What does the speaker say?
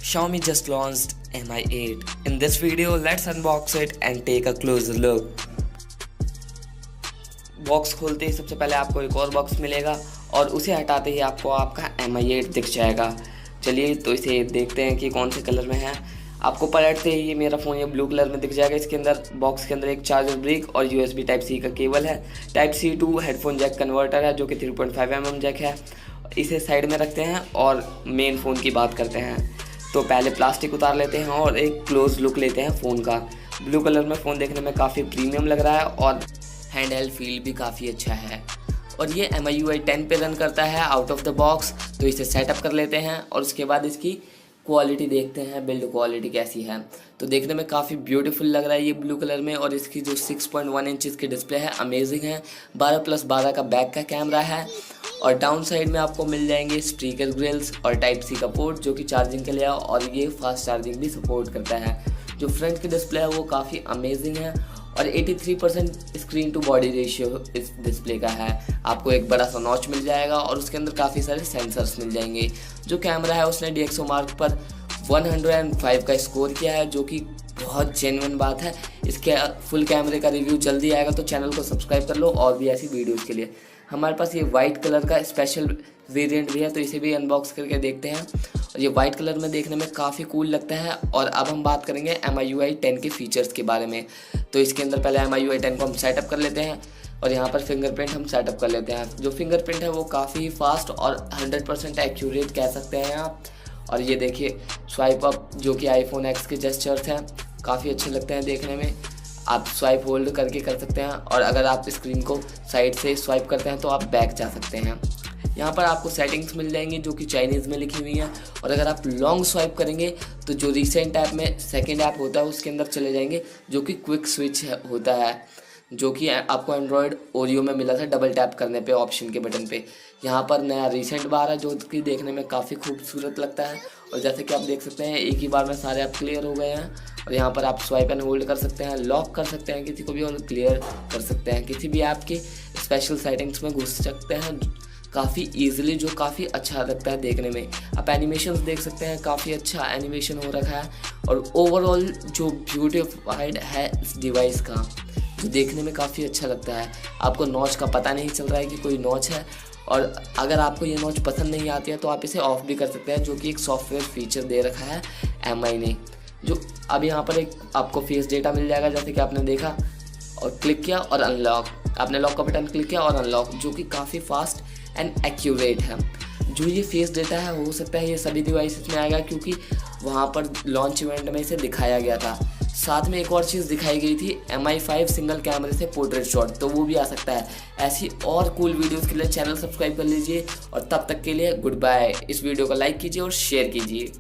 Xiaomi just launched Mi8. In this video, let's unbox it and take a closer look. Box खोलते ही सबसे पहले आपको एक और बॉक्स मिलेगा और उसे हटाते ही आपको आपका Mi8 दिख जाएगा। चलिए तो इसे देखते हैं कि कौन से कलर में है। आपको पलटते ही मेरा फ़ोन ये ब्लू कलर में दिख जाएगा। इसके अंदर बॉक्स के अंदर एक चार्जर ब्रिक और USB टाइप सी का केबल है। Type C to headphone jack converter है जो कि 3.5 mm जैक है। इसे साइड में रखते हैं और मेन फ़ोन की बात करते हैं। तो पहले प्लास्टिक उतार लेते हैं और एक क्लोज लुक लेते हैं फ़ोन का। ब्लू कलर में फ़ोन देखने में काफ़ी प्रीमियम लग रहा है और हैंड हेल्ड फील भी काफ़ी अच्छा है। और ये MIUI 10 पे रन करता है आउट ऑफ द बॉक्स। तो इसे सेटअप कर लेते हैं और उसके बाद इसकी क्वालिटी देखते हैं, बिल्ड क्वालिटी कैसी है। तो देखने में काफ़ी ब्यूटीफुल लग रहा है ये ब्लू कलर में। और इसकी जो 6.1 इंचज़ की डिस्प्ले है अमेजिंग है। 12+12 का बैक का कैमरा है और डाउन साइड में आपको मिल जाएंगे स्पीकर ग्रिल्स और टाइप सी का पोर्ट जो कि चार्जिंग के लिए है और ये फास्ट चार्जिंग भी सपोर्ट करता है। जो फ्रंट की डिस्प्ले है वो काफ़ी अमेजिंग है और 83% स्क्रीन टू बॉडी रेशियो इस डिस्प्ले का है। आपको एक बड़ा सा नॉच मिल जाएगा और उसके अंदर काफ़ी सारे सेंसर्स मिल जाएंगे। जो कैमरा है उसने DxO मार्क पर 105 का स्कोर किया है जो कि बहुत जेन्युइन बात है। इसके फुल कैमरे का रिव्यू जल्दी आएगा तो चैनल को सब्सक्राइब कर लो और भी ऐसी वीडियोज़ के लिए। हमारे पास ये वाइट कलर का स्पेशल वेरिएंट भी है तो इसे भी अनबॉक्स करके देखते हैं। और ये वाइट कलर में देखने में काफ़ी कूल लगता है। और अब हम बात करेंगे MIUI 10 के फीचर्स के बारे में। तो इसके अंदर पहले MIUI 10 को हम सेटअप कर लेते हैं और यहाँ पर फिंगरप्रिंट हम सेटअप कर लेते हैं। जो फिंगरप्रिंट है वो काफ़ी फास्ट और 100% एक्यूरेट कह सकते हैं आप। और ये देखिए स्वाइप अप जो कि iPhone X के जेस्चर्स हैं, काफ़ी अच्छे लगते हैं देखने में। आप स्वाइप होल्ड करके कर सकते हैं और अगर आप स्क्रीन को साइड से स्वाइप करते हैं तो आप बैक जा सकते हैं। यहाँ पर आपको सेटिंग्स मिल जाएंगी जो कि चाइनीज़ में लिखी हुई हैं। और अगर आप लॉन्ग स्वाइप करेंगे तो जो रिसेंट ऐप में सेकंड ऐप होता है उसके अंदर चले जाएंगे जो कि क्विक स्विच होता है, जो कि आपको एंड्रॉयड ओरियो में मिला था डबल टैप करने पे ऑप्शन के बटन पे। यहाँ पर नया रिसेंट बार है जो कि देखने में काफ़ी खूबसूरत लगता है। और जैसे कि आप देख सकते हैं एक ही बार में सारे ऐप क्लियर हो गए हैं। और यहाँ पर आप स्वाइप एंड होल्ड कर सकते हैं, लॉक कर सकते हैं किसी को भी और क्लियर कर सकते हैं किसी भी ऐप की स्पेशल सेटिंग्स में घुस सकते हैं काफ़ी ईजिली, जो काफ़ी अच्छा लगता है देखने में। आप एनिमेशंस देख सकते हैं, काफ़ी अच्छा एनिमेशन हो रखा है। और ओवरऑल जो ब्यूटीफाइड है इस डिवाइस का जो देखने में काफ़ी अच्छा लगता है। आपको नॉच का पता नहीं चल रहा है कि कोई नॉच है। और अगर आपको ये नॉच पसंद नहीं आती है तो आप इसे ऑफ भी कर सकते हैं, जो कि एक सॉफ्टवेयर फीचर दे रखा है MI ने। जो अब यहाँ पर एक आपको फेस डेटा मिल जाएगा जैसे कि आपने देखा और क्लिक किया और अनलॉक। आपने लॉक का बटन क्लिक किया और अनलॉक, जो कि काफ़ी फास्ट एंड एक्यूरेट है। जो ये फेस डेटा है हो सकता है ये सभी डिवाइसेस में आएगा क्योंकि वहाँ पर लॉन्च इवेंट में इसे दिखाया गया था। साथ में एक और चीज़ दिखाई गई थी Mi5 सिंगल कैमरे से पोर्ट्रेट शॉट, तो वो भी आ सकता है। ऐसी और कूल वीडियोस के लिए चैनल सब्सक्राइब कर लीजिए और तब तक के लिए गुड बाय। इस वीडियो को लाइक कीजिए और शेयर कीजिए।